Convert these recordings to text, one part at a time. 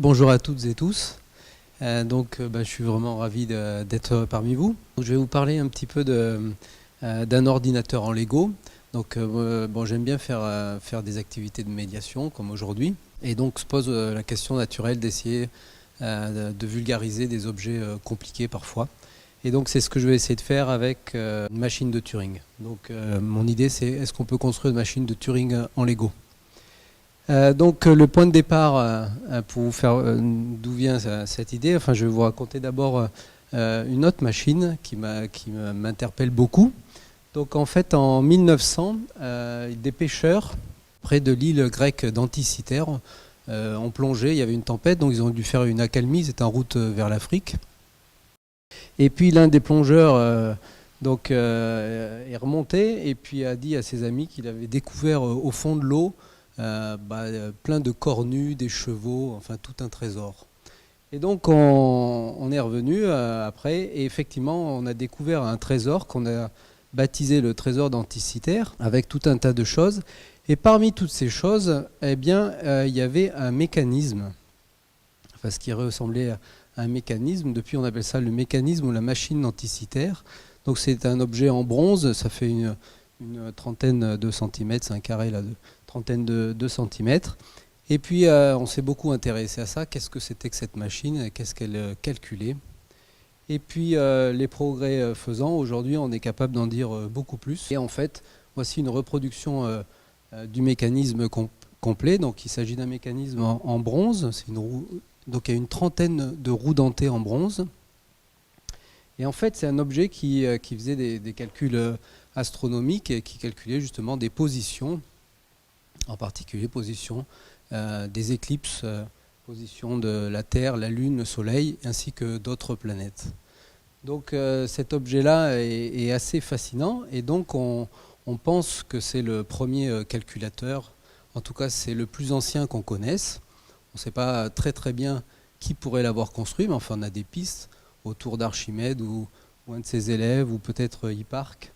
Bonjour à toutes et tous. Je suis vraiment ravi d'être parmi vous. Donc, je vais vous parler un petit peu d'un ordinateur en Lego. J'aime bien faire des activités de médiation comme aujourd'hui. Et donc se pose la question naturelle d'essayer de vulgariser des objets compliqués parfois. Et donc c'est ce que je vais essayer de faire avec une machine de Turing. Mon idée, c'est est-ce qu'on peut construire une machine de Turing en Lego? Le point de départ pour vous faire d'où vient cette idée, je vais vous raconter d'abord une autre machine qui m'interpelle beaucoup. Donc en fait en 1900, des pêcheurs près de l'île grecque d'Anticythère ont plongé, il y avait une tempête, donc ils ont dû faire une accalmie, c'était en route vers l'Afrique. Et puis l'un des plongeurs est remonté et puis a dit à ses amis qu'il avait découvert au fond de l'eau plein de cornues, des chevaux, enfin tout un trésor. Et donc on est revenu après et effectivement on a découvert un trésor qu'on a baptisé le trésor d'Anticythère avec tout un tas de choses. Et parmi toutes ces choses, il y avait un mécanisme, ce qui ressemblait à un mécanisme. Depuis on appelle ça le mécanisme ou la machine d'Anticythère. Donc c'est un objet en bronze, ça fait une trentaine de centimètres, c'est un carré là de trentaine de centimètres. Et puis on s'est beaucoup intéressé à ça, qu'est-ce que c'était que cette machine, qu'est-ce qu'elle calculait. Et puis les progrès faisant, aujourd'hui on est capable d'en dire beaucoup plus. Et en fait, voici une reproduction du mécanisme complet. Donc il s'agit d'un mécanisme en bronze, c'est une roue, donc il y a une trentaine de roues dentées en bronze. Et en fait c'est un objet qui faisait des calculs astronomiques et qui calculait justement des positions, en particulier position des éclipses, position de la Terre, la Lune, le Soleil, ainsi que d'autres planètes. Donc cet objet-là est assez fascinant et donc on pense que c'est le premier calculateur, en tout cas c'est le plus ancien qu'on connaisse. On ne sait pas très bien qui pourrait l'avoir construit, mais enfin on a des pistes autour d'Archimède ou un de ses élèves ou peut-être Hipparque.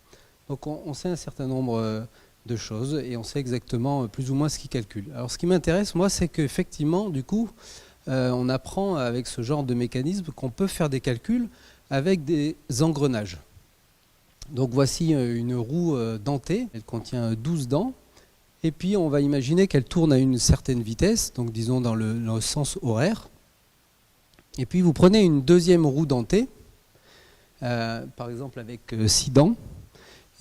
Donc on sait un certain nombre de choses et on sait exactement plus ou moins ce qu'il calcule. Alors ce qui m'intéresse moi c'est qu'effectivement du coup on apprend avec ce genre de mécanisme qu'on peut faire des calculs avec des engrenages. Donc voici une roue dentée, elle contient 12 dents et puis on va imaginer qu'elle tourne à une certaine vitesse, donc disons dans le sens horaire. Et puis vous prenez une deuxième roue dentée, par exemple avec 6 dents.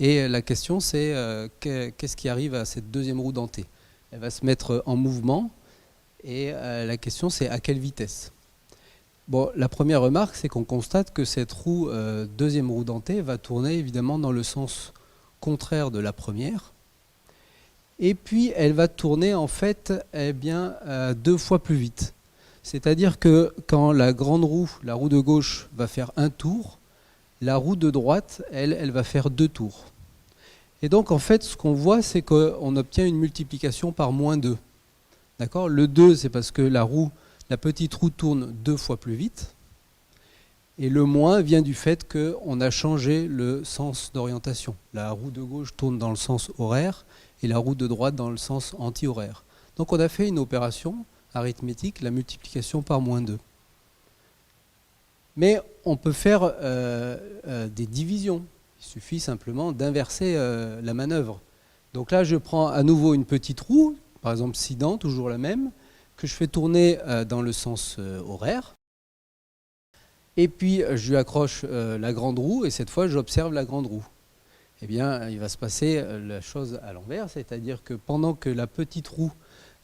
Et la question c'est qu'est-ce qui arrive à cette deuxième roue dentée? Elle va se mettre en mouvement et la question c'est à quelle vitesse? Bon, la première remarque c'est qu'on constate que cette roue, deuxième roue dentée va tourner évidemment dans le sens contraire de la première. Et puis elle va tourner en fait 2 fois plus vite. C'est-à-dire que quand la grande roue, la roue de gauche va faire un tour, la roue de droite, elle va faire 2 tours. Et donc, en fait, ce qu'on voit, c'est qu'on obtient une multiplication par moins 2. D'accord ? Le 2, c'est parce que la petite roue tourne 2 fois plus vite. Et le moins vient du fait qu'on a changé le sens d'orientation. La roue de gauche tourne dans le sens horaire et la roue de droite dans le sens anti-horaire. Donc, on a fait une opération arithmétique, la multiplication par moins 2. Mais on peut faire des divisions. Il suffit simplement d'inverser la manœuvre. Donc là, je prends à nouveau une petite roue, par exemple 6 dents, toujours la même, que je fais tourner dans le sens horaire. Et puis, je lui accroche la grande roue, et cette fois, j'observe la grande roue. Eh bien, il va se passer la chose à l'envers, c'est-à-dire que pendant que la petite roue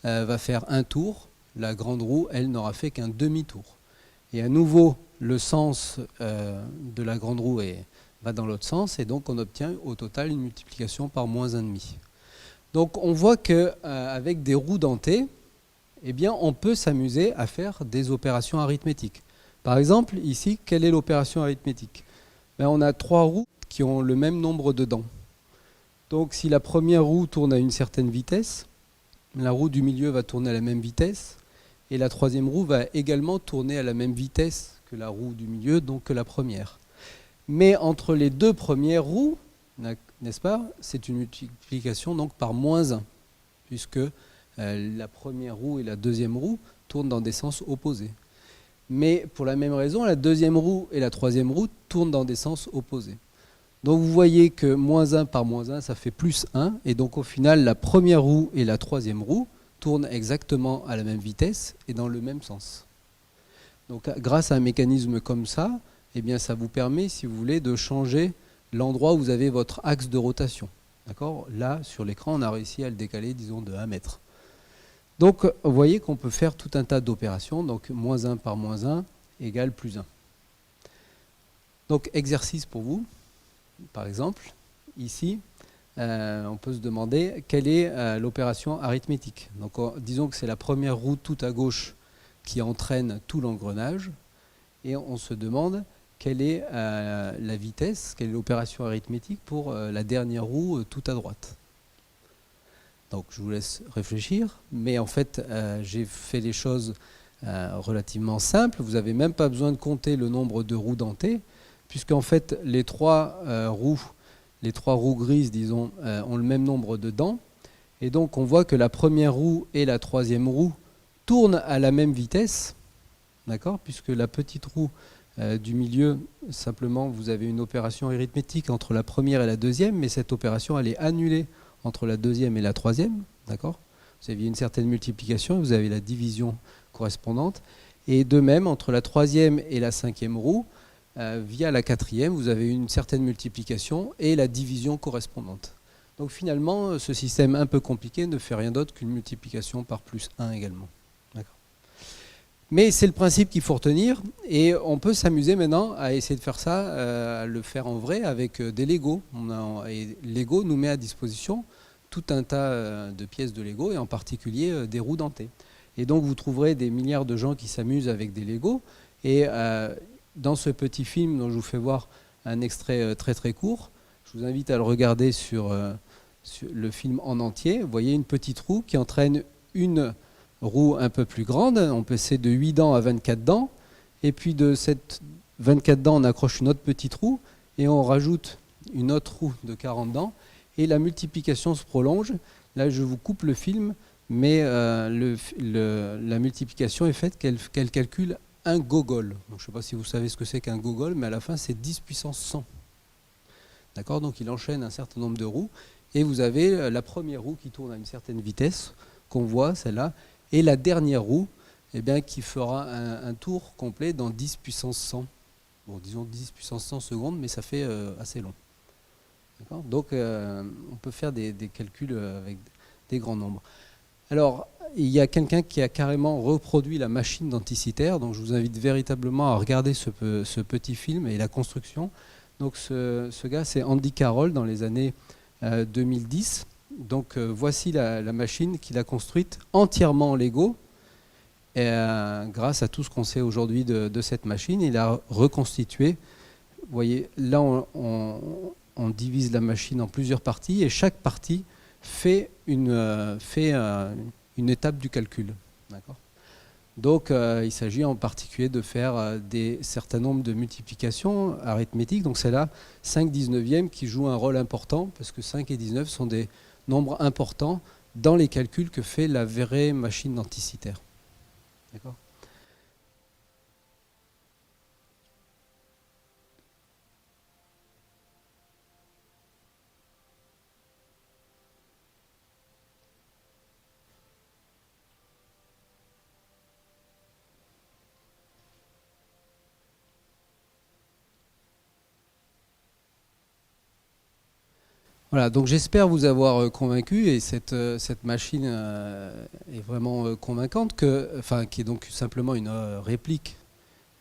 va faire un tour, la grande roue, elle, n'aura fait qu'un demi-tour. Et à nouveau, le sens de la grande roue va dans l'autre sens et donc on obtient au total une multiplication par moins 1,5. Donc on voit qu'avec des roues dentées, on peut s'amuser à faire des opérations arithmétiques. Par exemple, ici, quelle est l'opération arithmétique? On a 3 roues qui ont le même nombre de dents. Donc si la première roue tourne à une certaine vitesse, la roue du milieu va tourner à la même vitesse, et la troisième roue va également tourner à la même vitesse que la roue du milieu, donc que la première. Mais entre les 2 premières roues, n'est-ce pas, c'est une multiplication donc par moins 1, puisque la première roue et la deuxième roue tournent dans des sens opposés. Mais pour la même raison, la deuxième roue et la troisième roue tournent dans des sens opposés. Donc vous voyez que moins 1 par moins 1, ça fait plus 1. Et donc au final, la première roue et la troisième roue tournent exactement à la même vitesse et dans le même sens. Donc grâce à un mécanisme comme ça, eh bien, ça vous permet, si vous voulez, de changer l'endroit où vous avez votre axe de rotation. D'accord ? Là, sur l'écran, on a réussi à le décaler, disons, de 1 mètre. Donc, vous voyez qu'on peut faire tout un tas d'opérations. Donc, moins 1 par moins 1 égale plus 1. Donc, exercice pour vous. Par exemple, ici, on peut se demander quelle est l'opération arithmétique. Donc, disons que c'est la première roue tout à gauche qui entraîne tout l'engrenage. Et on se demande quelle est la vitesse, quelle est l'opération arithmétique pour la dernière roue tout à droite. Donc je vous laisse réfléchir, mais en fait j'ai fait les choses relativement simples. Vous n'avez même pas besoin de compter le nombre de roues dentées, puisqu'en fait les trois roues grises, disons, ont le même nombre de dents. Et donc on voit que la première roue et la troisième roue tournent à la même vitesse, d'accord, puisque la petite roue du milieu, simplement, vous avez une opération arithmétique entre la première et la deuxième, mais cette opération, elle est annulée entre la deuxième et la troisième, d'accord ? Vous aviez une certaine multiplication, vous avez la division correspondante, et de même, entre la troisième et la cinquième roue, via la quatrième, vous avez une certaine multiplication et la division correspondante. Donc finalement, ce système un peu compliqué ne fait rien d'autre qu'une multiplication par plus 1 également. Mais c'est le principe qu'il faut retenir, et on peut s'amuser maintenant à essayer de faire ça, à le faire en vrai avec des Lego. Et Lego nous met à disposition tout un tas de pièces de Lego, et en particulier des roues dentées. Et donc vous trouverez des milliards de gens qui s'amusent avec des Lego. Et dans ce petit film dont je vous fais voir un extrait très très court, je vous invite à le regarder sur le film en entier. Vous voyez une petite roue qui entraîne une roue un peu plus grande, on peut passer de 8 dents à 24 dents, et puis de cette 24 dents, on accroche une autre petite roue, et on rajoute une autre roue de 40 dents, et la multiplication se prolonge. Là, je vous coupe le film, mais la multiplication est faite qu'elle calcule un gogol. Donc, je ne sais pas si vous savez ce que c'est qu'un gogol, mais à la fin, c'est 10 puissance 100. D'accord ? Donc, il enchaîne un certain nombre de roues, et vous avez la première roue qui tourne à une certaine vitesse, qu'on voit, celle-là, et la dernière roue, eh bien, qui fera un tour complet dans 10 puissance 100. Bon, disons 10 puissance 100 secondes, mais ça fait assez long. Donc, on peut faire des calculs avec des grands nombres. Alors, il y a quelqu'un qui a carrément reproduit la machine denticitaire, donc je vous invite véritablement à regarder ce petit film et la construction. Donc, ce gars, c'est Andy Carroll dans les années 2010. Donc voici la machine qu'il a construite entièrement en Lego. Et, grâce à tout ce qu'on sait aujourd'hui de cette machine, il a reconstitué. Vous voyez, là on divise la machine en plusieurs parties, et chaque partie fait une étape du calcul. D'accord ? Donc il s'agit en particulier de faire des certains nombres de multiplications arithmétiques. Donc c'est là 5/19 qui joue un rôle important, parce que 5 et 19 sont des nombre important dans les calculs que fait la vraie machine denticitaire. D'accord ? Voilà, donc j'espère vous avoir convaincu, et cette machine est vraiment convaincante, qui est donc simplement une réplique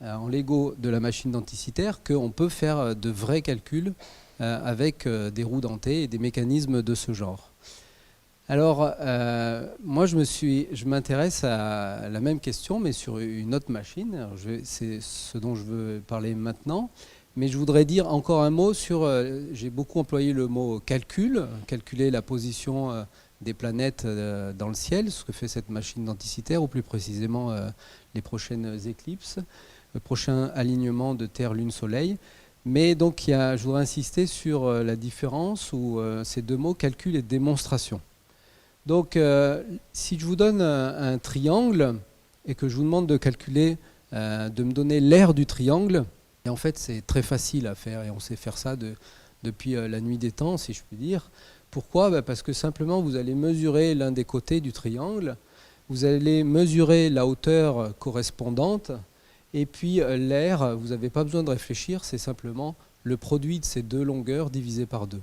en Lego de la machine denticitaire, qu'on peut faire de vrais calculs avec des roues dentées et des mécanismes de ce genre. Alors, moi je m'intéresse à la même question, mais sur une autre machine. C'est ce dont je veux parler maintenant. Mais je voudrais dire encore un mot sur, j'ai beaucoup employé le mot calcul, calculer la position des planètes dans le ciel, ce que fait cette machine denticitaire, ou plus précisément les prochaines éclipses, le prochain alignement de Terre, Lune, Soleil. Mais donc je voudrais insister sur la différence ou ces deux mots, calcul et démonstration. Donc si je vous donne un triangle et que je vous demande de calculer, de me donner l'aire du triangle. Et en fait, c'est très facile à faire et on sait faire ça depuis la nuit des temps, si je puis dire. Pourquoi ? Parce que simplement, vous allez mesurer l'un des côtés du triangle, vous allez mesurer la hauteur correspondante, et puis l'aire, vous n'avez pas besoin de réfléchir, c'est simplement le produit de ces deux longueurs divisé par 2.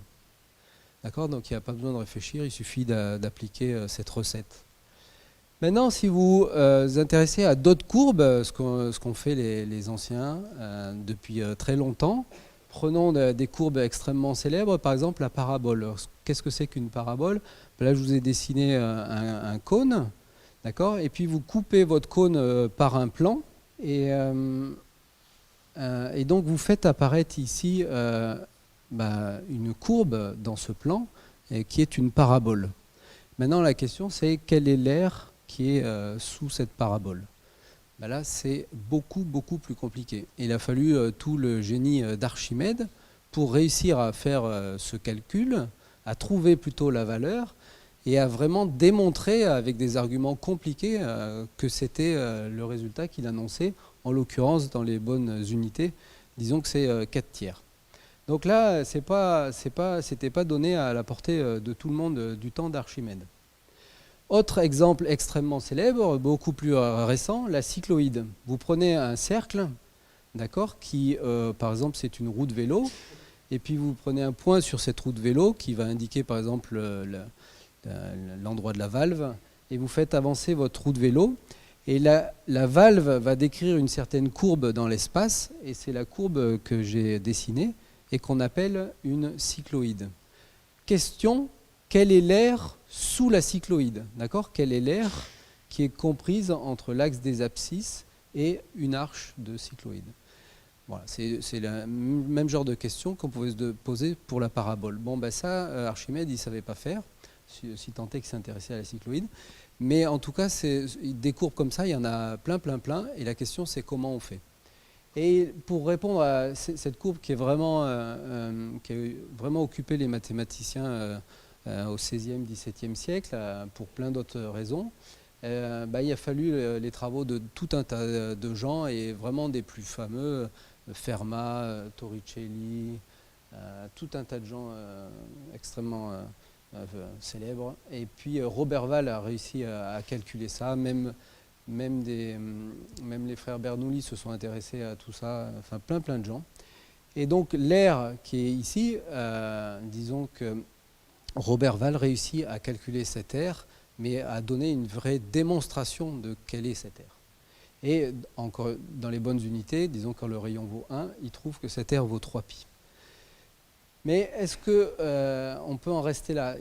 D'accord ? Donc il n'y a pas besoin de réfléchir, il suffit d'appliquer cette recette. Maintenant, si vous vous intéressez à d'autres courbes, ce qu'ont fait les anciens depuis très longtemps, prenons des courbes extrêmement célèbres, par exemple la parabole. Qu'est-ce que c'est qu'une parabole ? Là, je vous ai dessiné un cône, d'accord ? Et puis vous coupez votre cône par un plan, et donc vous faites apparaître ici une courbe dans ce plan qui est une parabole. Maintenant, la question, c'est quelle est l'aire qui est sous cette parabole ? Là, c'est beaucoup plus compliqué. Il a fallu tout le génie d'Archimède pour réussir à faire ce calcul, à trouver plutôt la valeur et à vraiment démontrer avec des arguments compliqués que c'était le résultat qu'il annonçait, en l'occurrence dans les bonnes unités, disons que c'est 4 tiers. Donc là, c'était pas donné à la portée de tout le monde du temps d'Archimède. Autre exemple extrêmement célèbre, beaucoup plus récent, la cycloïde. Vous prenez un cercle, d'accord, qui, par exemple, c'est une roue de vélo, et puis vous prenez un point sur cette roue de vélo qui va indiquer, par exemple, l'endroit de la valve, et vous faites avancer votre roue de vélo, et la valve va décrire une certaine courbe dans l'espace, et c'est la courbe que j'ai dessinée, et qu'on appelle une cycloïde. Question, quelle est l'aire sous la cycloïde, d'accord ? Quelle est l'aire qui est comprise entre l'axe des abscisses et une arche de cycloïde ? Voilà, c'est le même genre de question qu'on pouvait se poser pour la parabole. Bon, ça, Archimède, il ne savait pas faire, si tant est qu'il s'intéressait à la cycloïde. Mais en tout cas, des courbes comme ça, il y en a plein. Et la question, c'est comment on fait ? Et pour répondre à cette courbe qui a vraiment occupé les mathématiciens au XVIe, XVIIe siècle, pour plein d'autres raisons, il a fallu les travaux de tout un tas de gens, et vraiment des plus fameux, Fermat, Torricelli, tout un tas de gens extrêmement célèbres. Et puis Roberval a réussi à calculer ça, même les frères Bernoulli se sont intéressés à tout ça, enfin plein de gens. Et donc l'aire qui est ici, disons que Roberval réussit à calculer cette aire, mais à donner une vraie démonstration de quelle est cette aire. Et encore dans les bonnes unités, disons quand le rayon vaut 1, il trouve que cette aire vaut 3π. Mais est-ce qu'on peut en rester là ?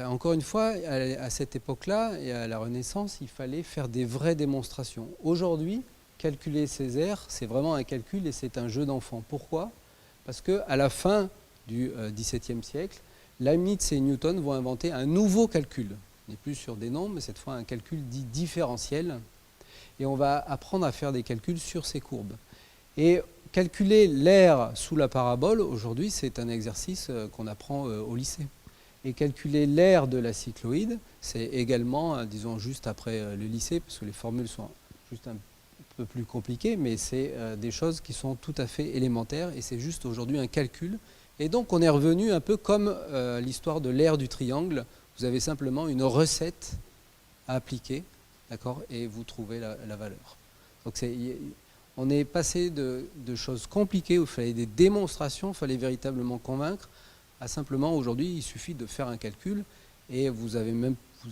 Encore une fois, à cette époque-là et à la Renaissance, il fallait faire des vraies démonstrations. Aujourd'hui, calculer ces aires, c'est vraiment un calcul et c'est un jeu d'enfant. Pourquoi ? Parce qu'à la fin du XVIIe siècle, Leibniz et Newton vont inventer un nouveau calcul. On n'est plus sur des nombres, mais cette fois un calcul dit différentiel. Et on va apprendre à faire des calculs sur ces courbes. Et calculer l'aire sous la parabole, aujourd'hui, c'est un exercice qu'on apprend au lycée. Et calculer l'aire de la cycloïde, c'est également, disons, juste après le lycée, parce que les formules sont juste un peu plus compliquées, mais c'est des choses qui sont tout à fait élémentaires, et c'est juste aujourd'hui un calcul. Et donc, on est revenu un peu comme l'histoire de l'aire du triangle. Vous avez simplement une recette à appliquer, d'accord, et vous trouvez la valeur. Donc, on est passé de choses compliquées où il fallait des démonstrations, il fallait véritablement convaincre, à simplement aujourd'hui, il suffit de faire un calcul et vous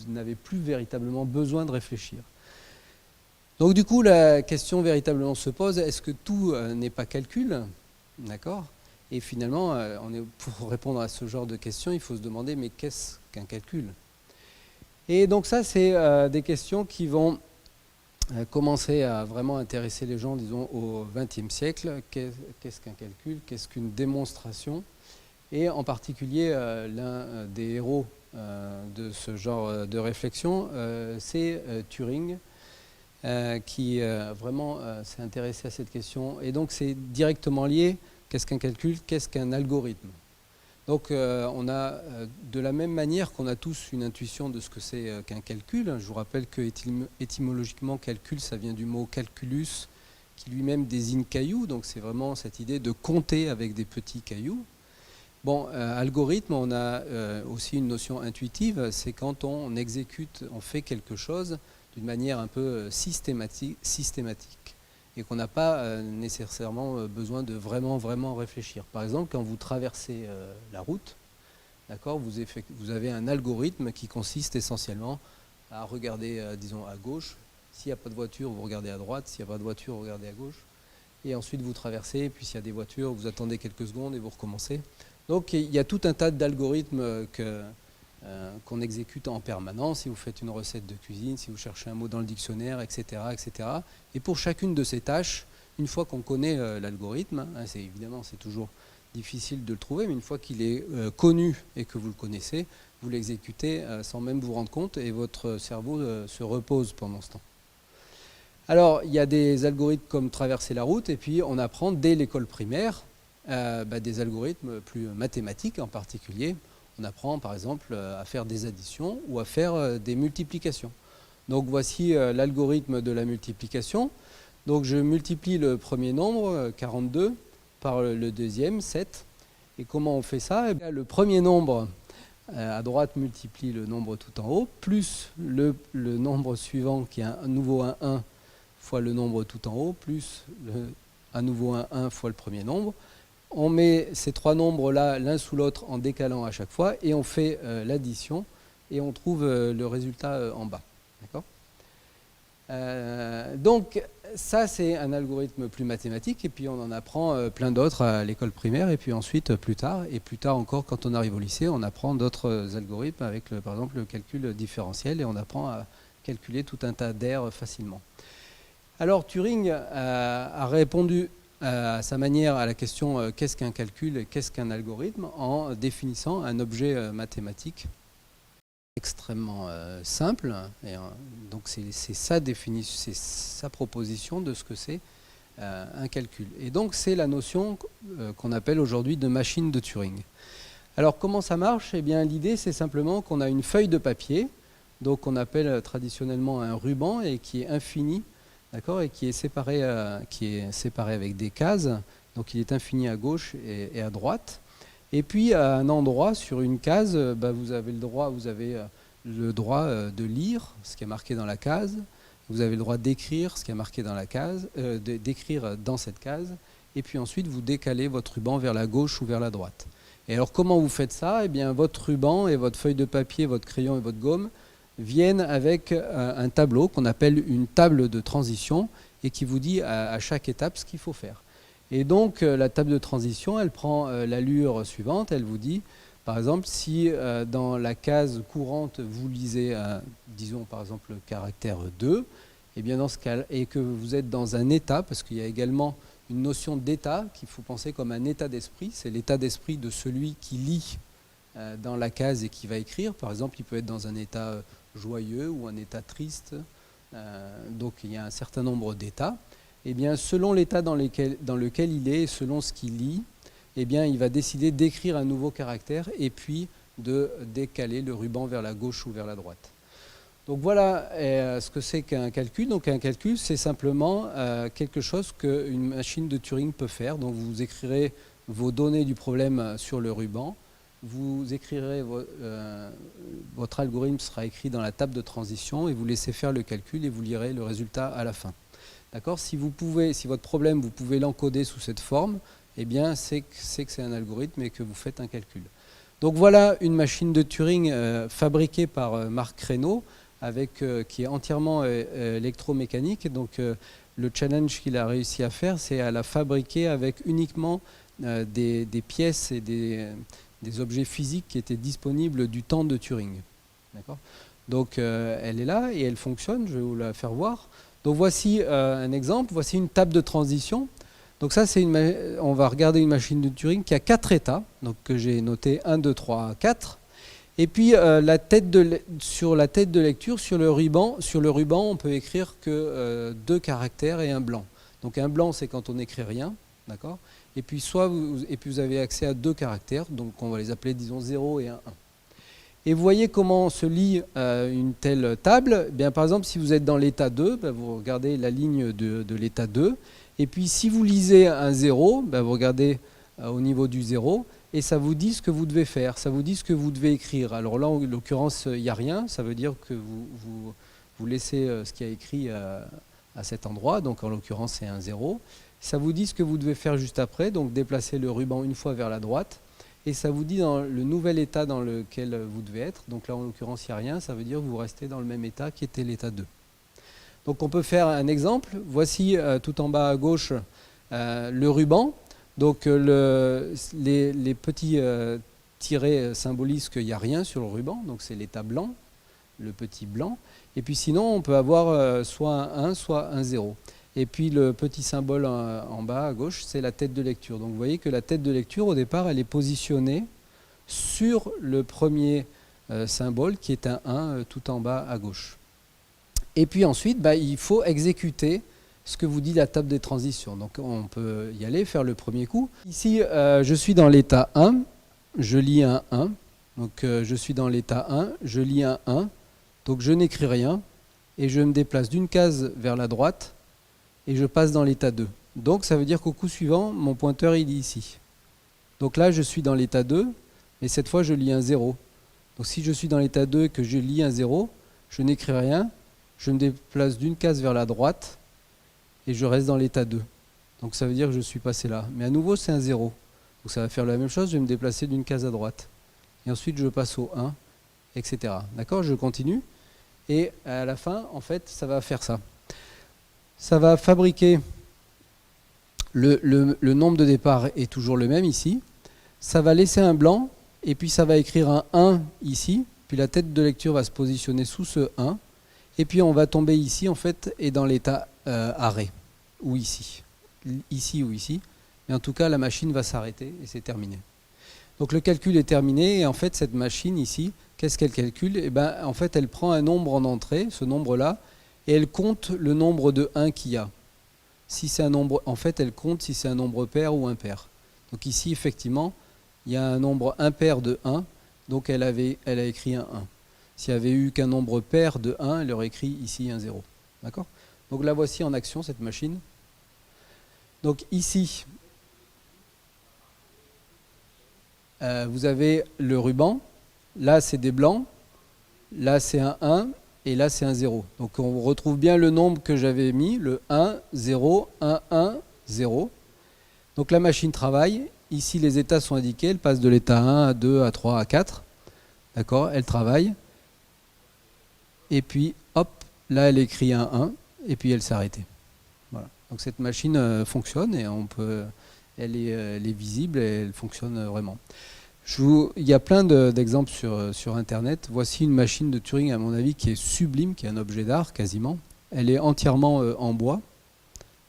n'avez plus véritablement besoin de réfléchir. Donc du coup, la question véritablement se pose, est-ce que tout n'est pas calcul ? D'accord ? Et finalement, pour répondre à ce genre de questions, il faut se demander, mais qu'est-ce qu'un calcul ? Et donc ça, c'est des questions qui vont commencer à vraiment intéresser les gens, disons, au XXe siècle. Qu'est-ce qu'un calcul ? Qu'est-ce qu'une démonstration ? Et en particulier, l'un des héros de ce genre de réflexion, c'est Turing, qui vraiment s'est intéressé à cette question. Et donc, c'est directement lié. Qu'est-ce qu'un calcul ? Qu'est-ce qu'un algorithme ? Donc on a, de la même manière qu'on a tous une intuition de ce que c'est qu'un calcul. Je vous rappelle que étymologiquement, calcul, ça vient du mot calculus, qui lui-même désigne caillou. Donc c'est vraiment cette idée de compter avec des petits cailloux. Bon, algorithme, on a aussi une notion intuitive, c'est quand on exécute, on fait quelque chose d'une manière un peu systématique et qu'on n'a pas nécessairement besoin de vraiment réfléchir. Par exemple, quand vous traversez la route, d'accord, vous avez un algorithme qui consiste essentiellement à regarder, disons, à gauche. S'il n'y a pas de voiture, vous regardez à droite. S'il n'y a pas de voiture, vous regardez à gauche. Et ensuite, vous traversez. Et puis, s'il y a des voitures, vous attendez quelques secondes et vous recommencez. Donc il y a tout un tas d'algorithmes qu'on exécute en permanence. Si vous faites une recette de cuisine, si vous cherchez un mot dans le dictionnaire, etc. etc. Et pour chacune de ces tâches, une fois qu'on connaît l'algorithme, hein, évidemment c'est toujours difficile de le trouver, mais une fois qu'il est connu et que vous le connaissez, vous l'exécutez sans même vous rendre compte et votre cerveau se repose pendant ce temps. Alors il y a des algorithmes comme traverser la route et puis on apprend dès l'école primaire des algorithmes plus mathématiques en particulier. On apprend par exemple à faire des additions ou à faire des multiplications. Donc voici l'algorithme de la multiplication. Donc je multiplie le premier nombre, 42, par le deuxième, 7. Et comment on fait ça? Le premier nombre à droite multiplie le nombre tout en haut, plus le nombre suivant qui est à nouveau un 1 fois le nombre tout en haut, plus à nouveau un 1 fois le premier nombre. On met ces trois nombres-là l'un sous l'autre en décalant à chaque fois et on fait l'addition et on trouve le résultat en bas. D'accord ? Donc ça c'est un algorithme plus mathématique et puis on en apprend plein d'autres à l'école primaire et puis ensuite plus tard encore quand on arrive au lycée on apprend d'autres algorithmes avec par exemple le calcul différentiel et on apprend à calculer tout un tas d'aires facilement. Alors Turing a répondu à sa manière à la question qu'est-ce qu'un calcul et qu'est-ce qu'un algorithme en définissant un objet mathématique extrêmement simple. Et, donc c'est sa définition, c'est sa proposition de ce que c'est un calcul. Et donc c'est la notion qu'on appelle aujourd'hui de machine de Turing. Alors comment ça marche? Eh bien l'idée c'est simplement qu'on a une feuille de papier, donc qu'on appelle traditionnellement un ruban et qui est infini. D'accord, et qui est séparé avec des cases, donc il est infini à gauche et à droite. Et puis à un endroit sur une case, vous avez le droit de lire ce qui est marqué dans la case. Vous avez le droit d'écrire ce qui est marqué dans la case, d'écrire dans cette case. Et puis ensuite vous décalez votre ruban vers la gauche ou vers la droite. Et alors comment vous faites ça? Eh bien votre ruban et votre feuille de papier, votre crayon et votre gomme viennent avec un tableau qu'on appelle une table de transition et qui vous dit à chaque étape ce qu'il faut faire. Et donc la table de transition, elle prend l'allure suivante, elle vous dit, par exemple, si dans la case courante vous lisez, disons par exemple le caractère 2, et bien dans ce cas, et que vous êtes dans un état, parce qu'il y a également une notion d'état qu'il faut penser comme un état d'esprit, c'est l'état d'esprit de celui qui lit dans la case et qui va écrire. Par exemple, il peut être dans un état joyeux ou un état triste, donc il y a un certain nombre d'états. Et bien selon l'état dans lequel il est, selon ce qu'il lit, eh bien il va décider d'écrire un nouveau caractère et puis de décaler le ruban vers la gauche ou vers la droite. Donc voilà ce que c'est qu'un calcul. Donc un calcul, c'est simplement quelque chose qu'une machine de Turing peut faire. Donc vous écrirez vos données du problème sur le ruban. Vous écrirez, votre algorithme sera écrit dans la table de transition et vous laissez faire le calcul et vous lirez le résultat à la fin. D'accord ? Si votre problème, vous pouvez l'encoder sous cette forme, eh bien c'est que c'est un algorithme et que vous faites un calcul. Donc voilà une machine de Turing fabriquée par Marc Reynaud, qui est entièrement électromécanique. Donc le challenge qu'il a réussi à faire, c'est à la fabriquer avec uniquement des pièces et des objets physiques qui étaient disponibles du temps de Turing. D'accord ? Donc elle est là et elle fonctionne, je vais vous la faire voir. Donc voici un exemple, voici une table de transition. Donc ça, on va regarder une machine de Turing qui a 4 états, donc que j'ai noté 1, 2, 3, 4. Et puis sur la tête de lecture, sur le ruban, on peut écrire que 2 caractères et un blanc. Donc un blanc, c'est quand on n'écrit rien. d'accord? Et puis vous avez accès à 2 caractères, donc on va les appeler, disons, 0 et 1. Et vous voyez comment se lit une telle table. Bien, par exemple, si vous êtes dans l'état 2, ben, vous regardez la ligne de l'état 2. Et puis si vous lisez un 0, ben, vous regardez au niveau du 0, et ça vous dit ce que vous devez faire, ça vous dit ce que vous devez écrire. Alors là, en l'occurrence, il n'y a rien, ça veut dire que vous laissez ce qu'il y a écrit à cet endroit, donc en l'occurrence c'est un 0. Ça vous dit ce que vous devez faire juste après, donc déplacer le ruban une fois vers la droite, et ça vous dit dans le nouvel état dans lequel vous devez être. Donc là, en l'occurrence, il n'y a rien, ça veut dire que vous restez dans le même état qui était l'état 2. Donc on peut faire un exemple. Voici tout en bas à gauche le ruban. Donc les petits tirets symbolisent qu'il n'y a rien sur le ruban, donc c'est l'état blanc, le petit blanc. Et puis sinon, on peut avoir soit un 1, soit un 0. Et puis le petit symbole en bas à gauche, c'est la tête de lecture. Donc vous voyez que la tête de lecture, au départ, elle est positionnée sur le premier symbole, qui est un 1 tout en bas à gauche. Et puis ensuite, il faut exécuter ce que vous dit la table des transitions. Donc on peut y aller, faire le premier coup. Ici, je suis dans l'état 1, je lis un 1. Donc je suis dans l'état 1, je lis un 1. Donc je n'écris rien et je me déplace d'une case vers la droite et je passe dans l'état 2. Donc ça veut dire qu'au coup suivant, mon pointeur il est ici. Donc là, je suis dans l'état 2, mais cette fois je lis un 0. Donc si je suis dans l'état 2 et que je lis un 0, je n'écris rien, je me déplace d'une case vers la droite et je reste dans l'état 2. Donc ça veut dire que je suis passé là. Mais à nouveau, c'est un 0. Donc ça va faire la même chose, je vais me déplacer d'une case à droite. Et ensuite, je passe au 1, etc. D'accord? Je continue. Et à la fin, en fait, ça va faire ça. Ça va fabriquer, le nombre de départ est toujours le même ici. Ça va laisser un blanc, et puis ça va écrire un 1 ici. Puis la tête de lecture va se positionner sous ce 1. Et puis on va tomber ici, en fait, et dans l'état arrêt, ou ici. Ici ou ici. Mais en tout cas, la machine va s'arrêter et c'est terminé. Donc le calcul est terminé, et en fait, cette machine ici, qu'est-ce qu'elle calcule? Eh ben, en fait, elle prend un nombre en entrée, ce nombre-là, et elle compte le nombre de 1 qu'il y a. Si c'est un nombre, en fait, elle compte si c'est un nombre pair ou impair. Donc ici, effectivement, il y a un nombre impair de 1, donc elle a écrit un 1. S'il n'y avait eu qu'un nombre pair de 1, elle aurait écrit ici un 0. D'accord? Donc la voici en action, cette machine. Donc ici, vous avez le ruban. Là, c'est des blancs. Là, c'est un 1. Et là, c'est un 0. Donc on retrouve bien le nombre que j'avais mis, le 1, 0, 1, 1, 0. Donc la machine travaille. Ici, les états sont indiqués. Elle passe de l'état 1 à 2, à 3, à 4. D'accord? Elle travaille. Et puis, hop, là, elle écrit un 1. Et puis, elle s'est arrêtée. Voilà. Donc cette machine fonctionne et elle est visible et elle fonctionne vraiment. Il y a plein d'exemples sur Internet. Voici une machine de Turing, à mon avis, qui est sublime, qui est un objet d'art quasiment. Elle est entièrement en bois.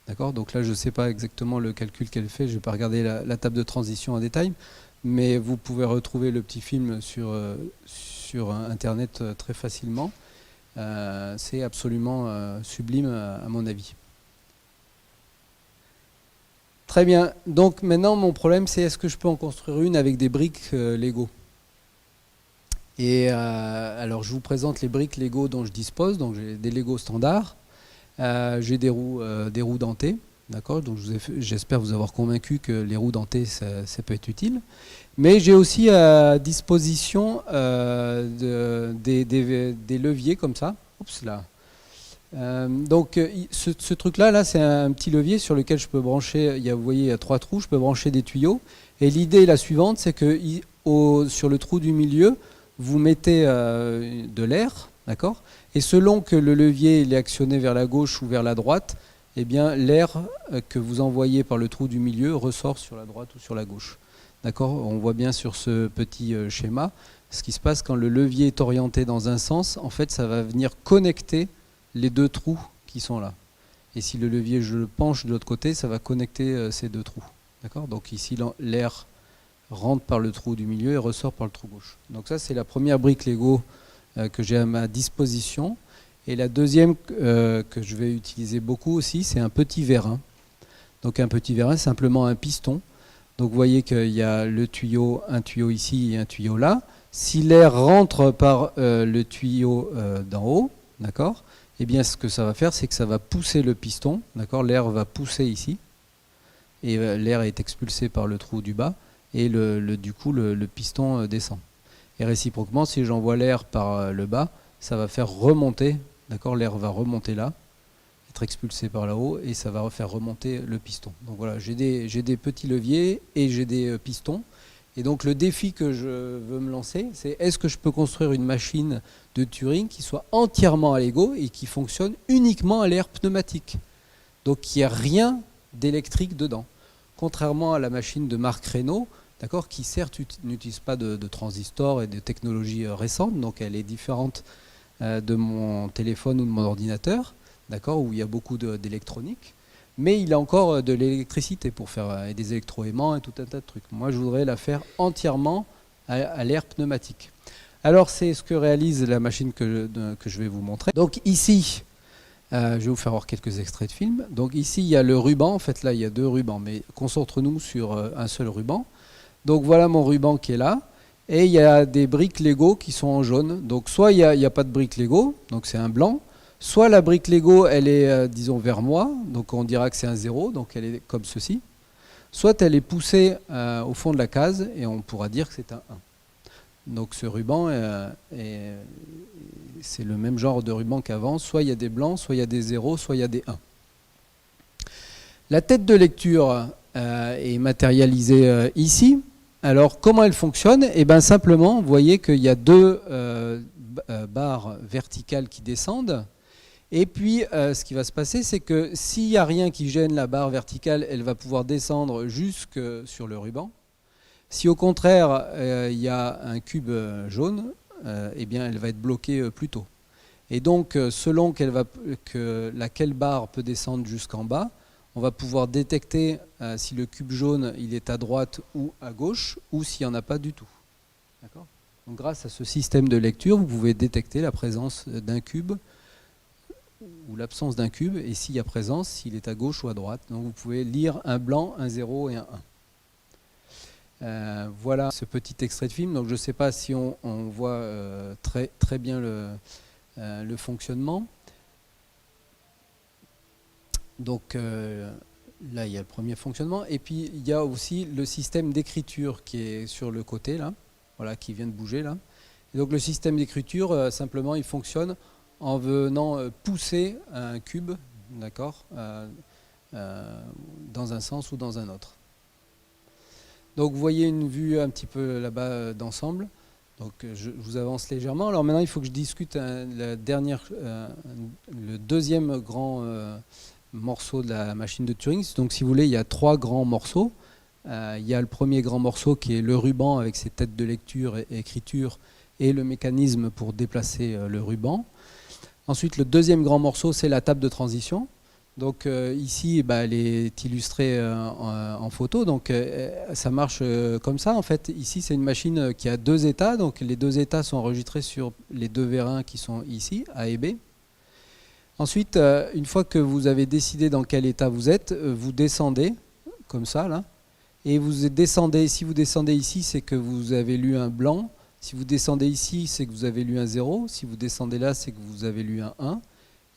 D'accord? Donc là, je ne sais pas exactement le calcul qu'elle fait. Je n'ai pas regardé la table de transition en détail. Mais vous pouvez retrouver le petit film sur Internet très facilement. C'est absolument sublime, à mon avis. Très bien. Donc maintenant, mon problème, c'est est-ce que je peux en construire une avec des briques Lego? Et alors, je vous présente les briques Lego dont je dispose. Donc, j'ai des Lego standards. J'ai des roues dentées. D'accord? Donc, j'espère vous avoir convaincu que les roues dentées, ça peut être utile. Mais j'ai aussi à disposition des leviers comme ça. Oups, là. Donc ce truc-là, c'est un petit levier sur lequel je peux brancher, vous voyez, il y a 3 trous, je peux brancher des tuyaux. Et l'idée est la suivante, c'est que sur le trou du milieu, vous mettez de l'air, d'accord? Et selon que le levier il est actionné vers la gauche ou vers la droite, eh bien l'air que vous envoyez par le trou du milieu ressort sur la droite ou sur la gauche. D'accord? On voit bien sur ce petit schéma ce qui se passe quand le levier est orienté dans un sens. En fait, ça va venir connecter les 2 trous qui sont là. Et si le levier, je le penche de l'autre côté, ça va connecter ces 2 trous. D'accord? Donc ici, l'air rentre par le trou du milieu et ressort par le trou gauche. Donc ça, c'est la première brique Lego que j'ai à ma disposition. Et la deuxième que je vais utiliser beaucoup aussi, c'est un petit vérin. Donc un petit vérin, simplement un piston. Donc vous voyez qu'il y a le tuyau, un tuyau ici et un tuyau là. Si l'air rentre par le tuyau d'en haut, d'accord, eh bien ce que ça va faire, c'est que ça va pousser le piston, d'accord, l'air va pousser ici, et l'air est expulsé par le trou du bas, et du coup le piston descend. Et réciproquement, si j'envoie l'air par le bas, ça va faire remonter, d'accord, l'air va remonter là, être expulsé par là-haut, et ça va faire remonter le piston. Donc voilà, j'ai des petits leviers et j'ai des pistons. Et donc le défi que je veux me lancer, c'est est-ce que je peux construire une machine de Turing qui soit entièrement à Lego et qui fonctionne uniquement à l'air pneumatique. Donc qu'il n'y a rien d'électrique dedans. Contrairement à la machine de Marc Reynaud, d'accord, qui certes n'utilise pas de transistors et de technologies récentes, donc elle est différente de mon téléphone ou de mon ordinateur, d'accord, où il y a beaucoup d'électronique. Mais il a encore de l'électricité pour faire et des électroaimants et tout un tas de trucs. Moi, je voudrais la faire entièrement à l'air pneumatique. Alors, c'est ce que réalise la machine que je vais vous montrer. Donc ici, je vais vous faire voir quelques extraits de films. Donc ici, il y a le ruban. En fait, là, il y a deux rubans, mais concentrons-nous sur un seul ruban. Donc voilà mon ruban qui est là. Et il y a des briques Lego qui sont en jaune. Donc soit il n'y a pas de briques Lego, donc c'est un blanc. Soit la brique Lego, elle est, disons, vers moi, donc on dira que c'est un 0, donc elle est comme ceci. Soit elle est poussée au fond de la case, et on pourra dire que c'est un 1. Donc ce ruban, c'est le même genre de ruban qu'avant. Soit il y a des blancs, soit il y a des 0, soit il y a des 1. La tête de lecture est matérialisée ici. Alors comment elle fonctionne? Eh bien simplement, vous voyez qu'il y a deux barres verticales qui descendent. Et puis, ce qui va se passer, c'est que s'il n'y a rien qui gêne la barre verticale, elle va pouvoir descendre jusque sur le ruban. Si au contraire, il y a un cube jaune, eh bien, elle va être bloquée plus tôt. Et donc, selon laquelle barre peut descendre jusqu'en bas, on va pouvoir détecter si le cube jaune il est à droite ou à gauche, ou s'il n'y en a pas du tout. D'accord ? Donc, grâce à ce système de lecture, vous pouvez détecter la présence d'un cube ou l'absence d'un cube, et s'il y a présence, s'il est à gauche ou à droite. Donc vous pouvez lire un blanc, un 0 et un 1. Voilà ce petit extrait de film. Donc je ne sais pas si on voit très bien le fonctionnement. Donc là, il y a le premier fonctionnement. Et puis il y a aussi le système d'écriture qui est sur le côté, là, voilà, qui vient de bouger là. Et donc le système d'écriture, simplement, il fonctionne en venant pousser un cube, d'accord, dans un sens ou dans un autre. Donc vous voyez une vue un petit peu là-bas d'ensemble. Donc je vous avance légèrement. Alors maintenant il faut que je discute le deuxième grand morceau de la machine de Turing. Donc si vous voulez, il y a trois grands morceaux. Il y a le premier grand morceau qui est le ruban avec ses têtes de lecture et écriture et le mécanisme pour déplacer le ruban. Ensuite, le deuxième grand morceau, c'est la table de transition. Donc ici, elle est illustrée en photo. Donc ça marche comme ça. En fait, ici, c'est une machine qui a deux états. Donc les deux états sont enregistrés sur les deux vérins qui sont ici, A et B. Ensuite, une fois que vous avez décidé dans quel état vous êtes, vous descendez, comme ça, là. Et vous descendez, si vous descendez ici, c'est que vous avez lu un blanc. Si vous descendez ici, c'est que vous avez lu un 0. Si vous descendez là, c'est que vous avez lu un 1.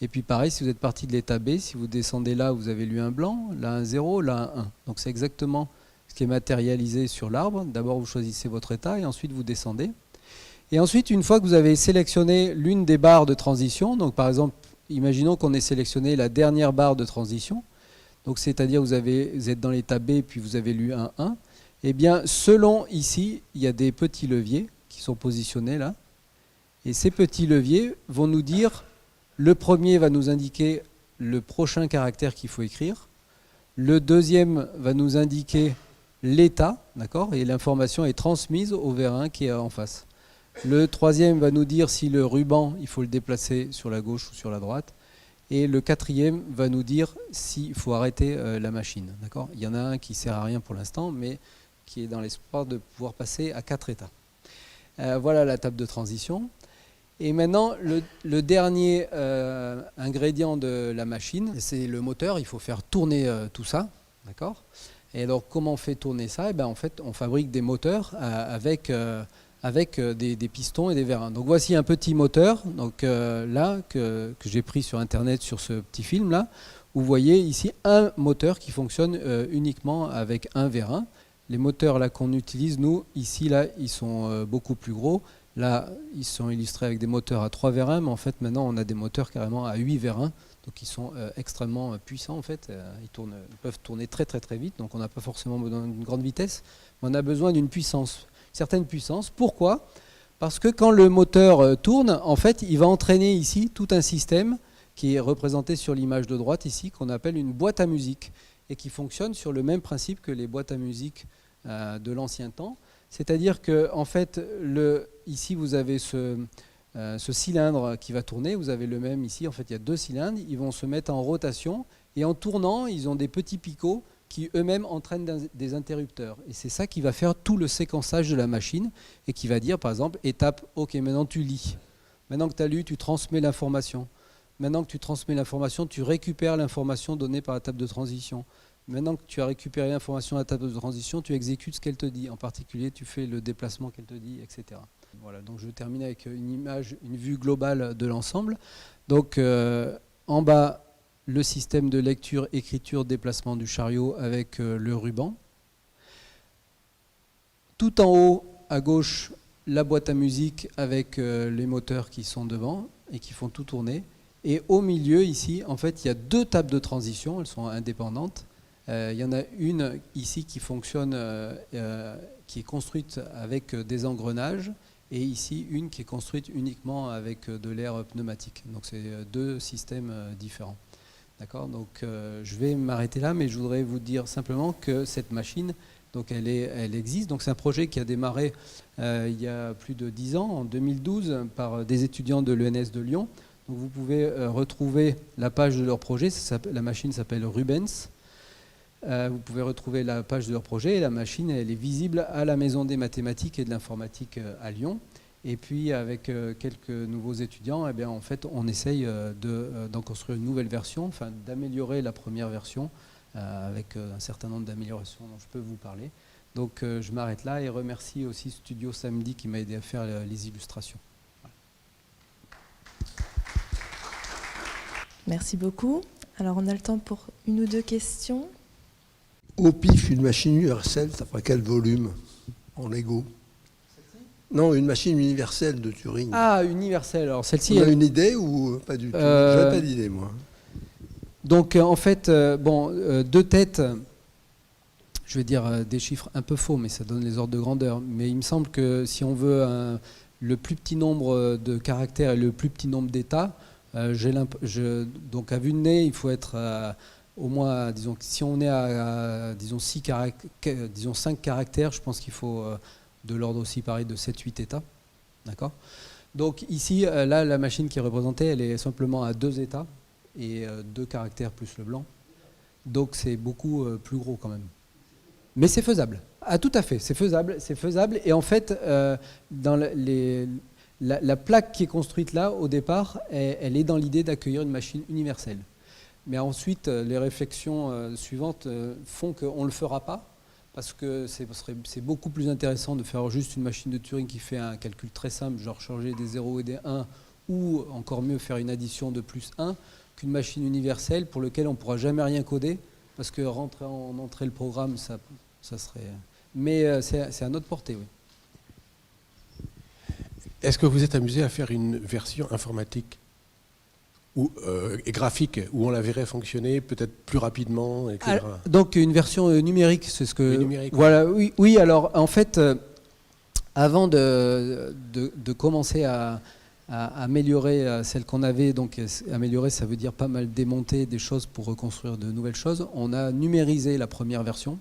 Et puis pareil, si vous êtes parti de l'état B, si vous descendez là, vous avez lu un blanc, là un 0, là un 1. Donc c'est exactement ce qui est matérialisé sur l'arbre. D'abord, vous choisissez votre état et ensuite vous descendez. Et ensuite, une fois que vous avez sélectionné l'une des barres de transition, donc par exemple, imaginons qu'on ait sélectionné la dernière barre de transition, donc c'est-à-dire vous êtes dans l'état B puis vous avez lu un 1, eh bien selon ici, il y a des petits leviers qui sont positionnés là. Et ces petits leviers vont nous dire, le premier va nous indiquer le prochain caractère qu'il faut écrire, le deuxième va nous indiquer l'état, d'accord, et l'information est transmise au vérin qui est en face. Le troisième va nous dire si le ruban, il faut le déplacer sur la gauche ou sur la droite. Et le quatrième va nous dire s'il faut arrêter la machine. D'accord ? Il y en a un qui ne sert à rien pour l'instant, mais qui est dans l'espoir de pouvoir passer à 4 états. Voilà la table de transition. Et maintenant, le dernier ingrédient de la machine, c'est le moteur. Il faut faire tourner tout ça. D'accord ? Et alors, comment on fait tourner ça ? En fait, on fabrique des moteurs avec des pistons et des vérins. Donc, voici un petit moteur là que j'ai pris sur Internet sur ce petit film-là. Vous voyez ici un moteur qui fonctionne uniquement avec un vérin. Les moteurs là qu'on utilise, nous, ici, là, ils sont beaucoup plus gros. Là, ils sont illustrés avec des moteurs à 3 vérins, mais en fait, maintenant, on a des moteurs carrément à 8 vérins. Donc, ils sont extrêmement puissants, en fait. Ils peuvent tourner très, très, très vite. Donc, on n'a pas forcément besoin d'une grande vitesse, mais on a besoin d'une puissance, certaine puissance. Pourquoi ? Parce que quand le moteur tourne, en fait, il va entraîner ici tout un système qui est représenté sur l'image de droite ici, qu'on appelle une boîte à musique, et qui fonctionne sur le même principe que les boîtes à musique de l'ancien temps. C'est-à-dire que, en fait, ici, vous avez ce cylindre qui va tourner. Vous avez le même ici. En fait, il y a 2 cylindres. Ils vont se mettre en rotation. Et en tournant, ils ont des petits picots qui eux-mêmes entraînent des interrupteurs. Et c'est ça qui va faire tout le séquençage de la machine et qui va dire, par exemple, étape, OK, maintenant tu lis. Maintenant que tu as lu, tu transmets l'information. Maintenant que tu transmets l'information, tu récupères l'information donnée par la table de transition. Maintenant que tu as récupéré l'information à la table de transition, tu exécutes ce qu'elle te dit. En particulier, tu fais le déplacement qu'elle te dit, etc. Voilà, donc je termine avec une image, une vue globale de l'ensemble. Donc en bas, le système de lecture, écriture, déplacement du chariot avec le ruban. Tout en haut, à gauche, la boîte à musique avec les moteurs qui sont devant et qui font tout tourner. Et au milieu, ici, en fait, il y a 2 tables de transition, elles sont indépendantes. Il y en a une ici qui fonctionne, qui est construite avec des engrenages, et ici une qui est construite uniquement avec de l'air pneumatique. Donc c'est 2 systèmes différents. D'accord ? Donc je vais m'arrêter là, mais je voudrais vous dire simplement que cette machine, donc elle existe. Donc c'est un projet qui a démarré il y a plus de 10 ans, en 2012, par des étudiants de l'ENS de Lyon. Donc vous pouvez retrouver la page de leur projet. La machine s'appelle Rubens. Vous pouvez retrouver la page de leur projet et la machine elle est visible à la Maison des mathématiques et de l'informatique à Lyon. Et puis avec quelques nouveaux étudiants, en fait, on essaye d'en construire une nouvelle version, enfin d'améliorer la première version avec un certain nombre d'améliorations dont je peux vous parler. Donc je m'arrête là et remercie aussi Studio Samedi qui m'a aidé à faire les illustrations. Merci beaucoup. Alors on a le temps pour 1 ou 2 questions. Au pif, une machine universelle, ça fera quel volume en Lego? Non, une machine universelle de Turing. Ah, universelle. Alors celle-ci. On a une idée ou pas du tout? J'avais pas d'idée, moi. Donc en fait, 2 têtes, je vais dire des chiffres un peu faux, mais ça donne les ordres de grandeur. Mais il me semble que si on veut le plus petit nombre de caractères et le plus petit nombre d'états, donc à vue de nez, il faut être au moins, disons, si on est à disons 5 caractères, je pense qu'il faut de l'ordre aussi pareil de 7-8 états. D'accord ? Donc ici, là, la machine qui est représentée, elle est simplement à 2 états et 2 caractères plus le blanc. Donc c'est beaucoup plus gros quand même. Mais c'est faisable. Ah, tout à fait, c'est faisable. Et en fait, dans la plaque qui est construite là, au départ, elle est dans l'idée d'accueillir une machine universelle. Mais ensuite, les réflexions suivantes font qu'on ne le fera pas, parce que c'est beaucoup plus intéressant de faire juste une machine de Turing qui fait un calcul très simple, genre changer des 0 et des 1, ou encore mieux faire une addition de plus 1, qu'une machine universelle pour laquelle on ne pourra jamais rien coder, parce que rentrer en entrée le programme, ça serait... Mais c'est à notre portée, oui. Est-ce que vous êtes amusé à faire une version informatique et graphique où on la verrait fonctionner peut-être plus rapidement, etc. Donc une version numérique, c'est ce que... Numérique, voilà, oui, alors en fait, avant de commencer à améliorer celle qu'on avait, donc améliorer ça veut dire pas mal démonter des choses pour reconstruire de nouvelles choses, on a numérisé la première version.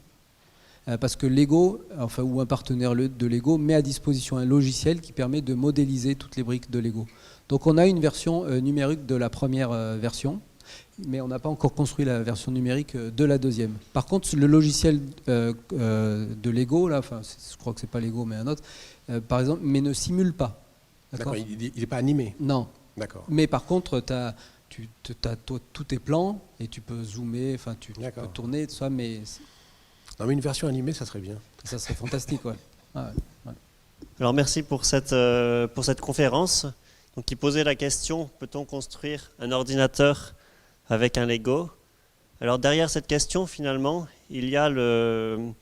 Parce que Lego, ou un partenaire de Lego, met à disposition un logiciel qui permet de modéliser toutes les briques de Lego. Donc on a une version numérique de la première version, mais on n'a pas encore construit la version numérique de la deuxième. Par contre, le logiciel de Lego, là, je crois que c'est pas Lego, mais un autre, par exemple, mais ne simule pas. D'accord, il n'est pas animé. Non. D'accord. Mais par contre, tu as as tous tes plans et tu peux zoomer, enfin tu peux D'accord. tourner, tout ça, mais Non, mais une version animée, ça serait bien. ça serait fantastique, ouais. Ah ouais. Alors merci pour cette conférence donc, qui posait la question, peut-on construire un ordinateur avec un Lego? Alors derrière cette question, finalement, il y a le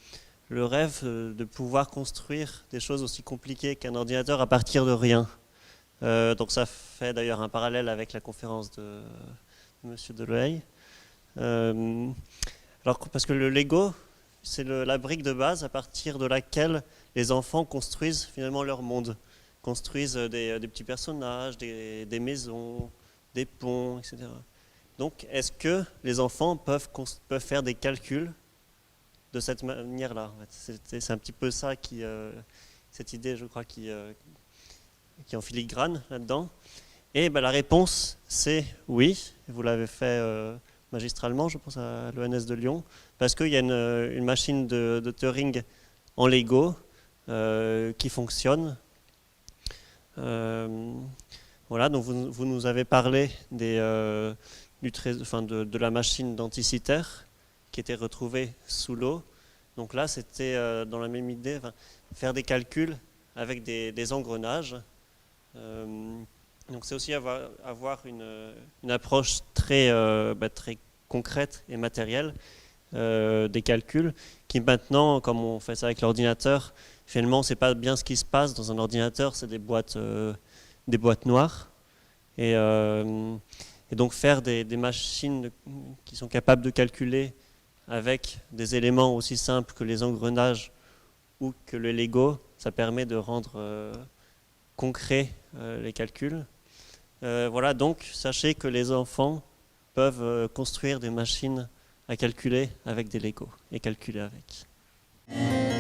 rêve de pouvoir construire des choses aussi compliquées qu'un ordinateur à partir de rien. Donc ça fait d'ailleurs un parallèle avec la conférence de M. Deloeil. Alors, parce que le Lego, c'est la brique de base à partir de laquelle les enfants construisent finalement leur monde. Construisent des petits personnages, des maisons, des ponts, etc. Donc, est-ce que les enfants peuvent faire des calculs de cette manière-là? C'est un petit peu ça cette idée, je crois, qui est en filigrane là-dedans. Et la réponse, c'est oui. Vous l'avez fait magistralement, je pense, à l'ENS de Lyon, parce qu'il y a une machine de Turing en Lego qui fonctionne. Voilà, donc vous nous avez parlé de la machine denticitaire qui était retrouvée sous l'eau. Donc là, c'était dans la même idée, faire des calculs avec des engrenages. Donc c'est aussi avoir une approche très concrète et matérielle des calculs qui maintenant, comme on fait ça avec l'ordinateur, finalement c'est pas bien ce qui se passe dans un ordinateur, c'est des boîtes noires et donc faire des machines qui sont capables de calculer avec des éléments aussi simples que les engrenages ou que le Lego, ça permet de rendre concret les calculs. Voilà, donc sachez que les enfants peuvent construire des machines à calculer avec des Lego et calculer avec.